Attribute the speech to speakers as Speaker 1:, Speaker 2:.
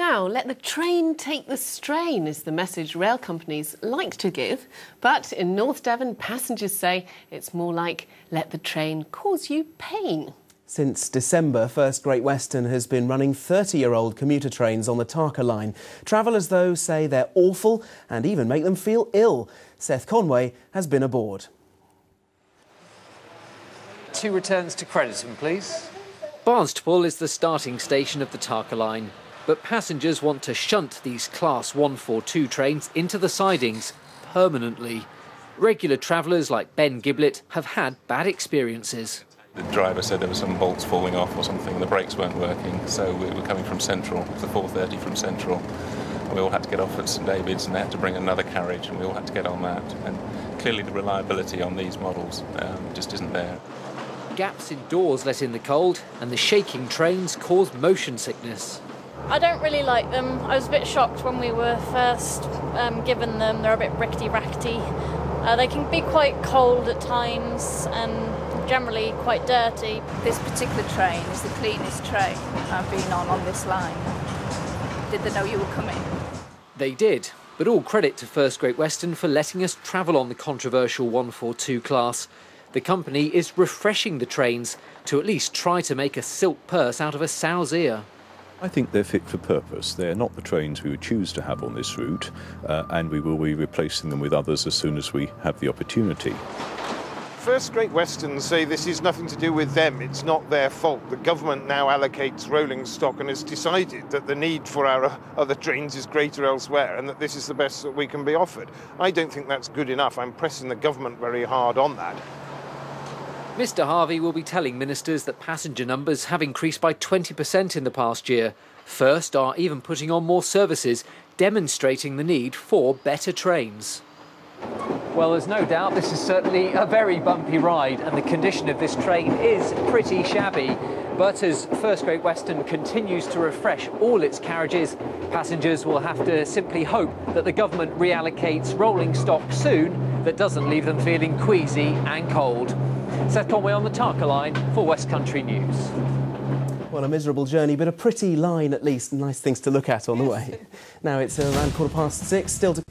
Speaker 1: Now, let the train take the strain is the message rail companies like to give. But in North Devon, passengers say it's more like let the train cause you pain.
Speaker 2: Since December, First Great Western has been running 30-year-old commuter trains on the Tarka line. Travellers, though, say they're awful and even make them feel ill. Seth Conway has been aboard.
Speaker 3: 2 returns to Crediton, please. Barnstaple is the starting station of the Tarka line, but passengers want to shunt these Class 142 trains into the sidings permanently. Regular travellers like Ben Giblett have had bad experiences.
Speaker 4: The driver said there were some bolts falling off or something, the brakes weren't working, so we were coming from Central, the 4:30 from Central. And we all had to get off at St David's and they had to bring another carriage and we all had to get on that. And clearly the reliability on these models just isn't there.
Speaker 3: Gaps in doors let in the cold and the shaking trains cause motion sickness.
Speaker 5: I don't really like them. I was a bit shocked when we were first given them. They're a bit rickety-rackety. They can be quite cold at times and generally quite dirty.
Speaker 6: This particular train is the cleanest train I've been on this line. Did they know you were coming?
Speaker 3: They did, but all credit to First Great Western for letting us travel on the controversial 142 class. The company is refreshing the trains to at least try to make a silk purse out of a sow's ear.
Speaker 7: I think they're fit for purpose. They're not the trains we would choose to have on this route, and we will be replacing them with others as soon as we have the opportunity.
Speaker 8: First Great Western say this is nothing to do with them, it's not their fault. The government now allocates rolling stock and has decided that the need for our other trains is greater elsewhere and that this is the best that we can be offered. I don't think that's good enough. I'm pressing the government very hard on that.
Speaker 3: Mr Harvey will be telling ministers that passenger numbers have increased by 20% in the past year. First are even putting on more services, demonstrating the need for better trains. Well, there's no doubt this is certainly a very bumpy ride and the condition of this train is pretty shabby. But as First Great Western continues to refresh all its carriages, passengers will have to simply hope that the government reallocates rolling stock soon that doesn't leave them feeling queasy and cold. Seth Conway on the Tarka line for Westcountry News.
Speaker 2: Well, a miserable journey, but a pretty line at least. Nice things to look at on the way. Now it's around 6:15, still to